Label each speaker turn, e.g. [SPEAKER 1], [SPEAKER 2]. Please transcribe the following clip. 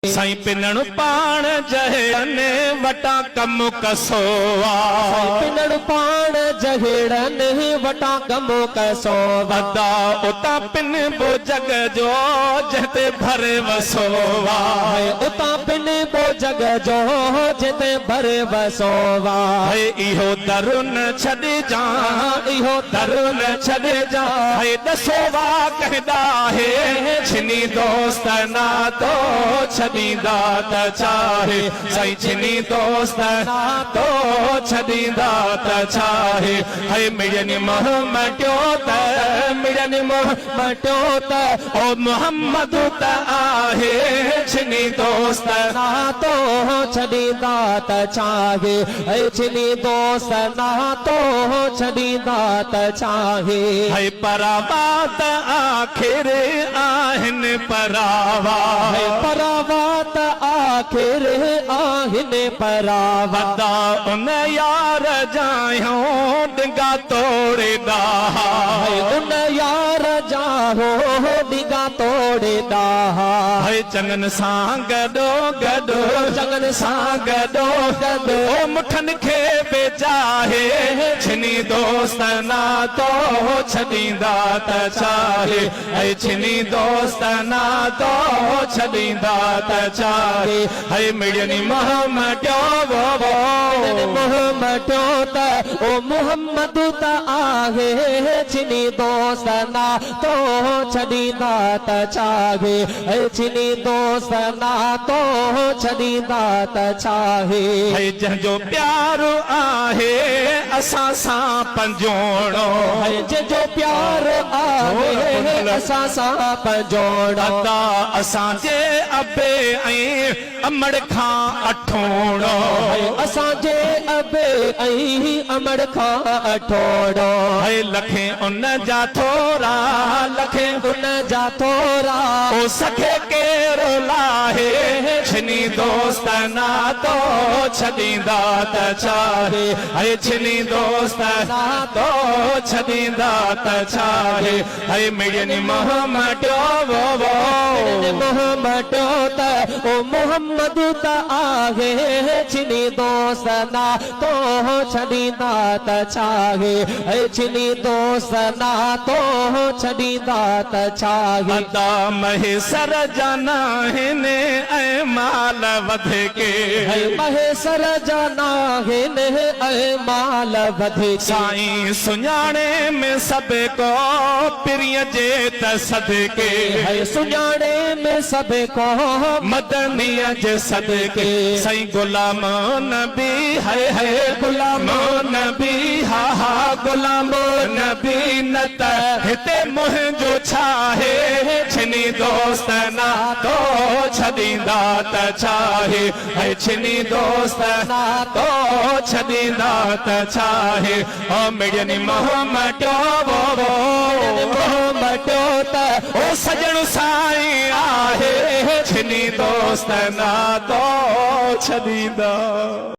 [SPEAKER 1] साईं पिनण पाण जहेड़ने वटा कम कसोवा
[SPEAKER 2] पिनण पाण जहेड़ने वटा कम कसोवा
[SPEAKER 1] अदा उता पिन बो जग जो जते भर वसोवा
[SPEAKER 2] उता पिन बो जग जो जते भर वसोवा
[SPEAKER 1] है इहो दरुन छॾे जा
[SPEAKER 2] इहो
[SPEAKER 1] दरुन छॾे जा है दसोवा कहदा है छिनी दोस्त ना तो छॾींदा त चाहे साईं छिनी दोस्त ना तो छॾींदा त चाहे है मिड़नि मोहम्मदो त मिड़नि मोहम्मदो त ओ मोहम्मद त आहे छिनी दोस्त
[SPEAKER 2] ना तो छॾींदा त चाहे है छिनी दोस्त ना तो छॾींदा त चाहे
[SPEAKER 1] है परावा त आखिर आहिनि परावा
[SPEAKER 2] है परावा त आखिर आहिनि परावा
[SPEAKER 1] वदा उन यार जायो डिगा तोड़े दा
[SPEAKER 2] उन यार जाहो डिगा तोड़े दा
[SPEAKER 1] है चंगन सां गॾो गॾो
[SPEAKER 2] चंगन सां
[SPEAKER 1] गॾो गॾो मुठन खे बेचाहे छिनी दोस्त ना तो छॾींदा त चाहे है छिनी दोस्त ना तो छॾींदा त चाहे है मिड़नि मोहम्मदो वो
[SPEAKER 2] मोहम्मदो त ओ मोहम्मद त आहे छिनी दोस्त ना तो छॾींदा त चाहे है छिनी दोस्त ना तो छॾींदा त चाहे
[SPEAKER 1] है जंहिंजो प्यारो आहे असां सां पंजोड़ो
[SPEAKER 2] है जंहिंजो प्यार आहे असां सां पंजोड़ो
[SPEAKER 1] अदा असांजे अबे ऐं अमड़ खां अठोड़ो
[SPEAKER 2] असांजे अबे ऐं अमड़ खां अठोड़ो
[SPEAKER 1] है लखे उन जा थोरा लखे
[SPEAKER 2] उन जा थोरा
[SPEAKER 1] ओ सखे केरो लाहे छिनी दोस्त ना तो छॾींदा त चाहे है छिनी दोस्त ना तो छॾींदा त चाहे है मिड़नि मोहम्मदो वो
[SPEAKER 2] मोहम्मदो त ओ मोहम्मद त आहे छिनी दोस्त ना तो छॾींदा त चाहे है छिनी दोस्त ना तो छॾींदा त चाहे
[SPEAKER 1] अदा महेसर जाना हिने ऐं माल वधे के
[SPEAKER 2] है महेसर जाना हिने ऐं माल वधे
[SPEAKER 1] साईं सुञाणे में सब को प्रिय जे त सदके
[SPEAKER 2] है सुञाणे में सब को
[SPEAKER 1] मदनीअ जे सदके साईं गुलाम नबी है गुलाम नबी हा हा गुलाम नबी न त हिते मुंहिंजो छा है छिनी दोस्त ना तो छॾींदा त चाहे है छिनी दोस्त ना तो छॾींदा त चाहे ओ मिड़नि मोहम्मदो वो मोहम्मदो त ओ सजण साईं आहे छिनी दोस्त ना तो छॾींदा।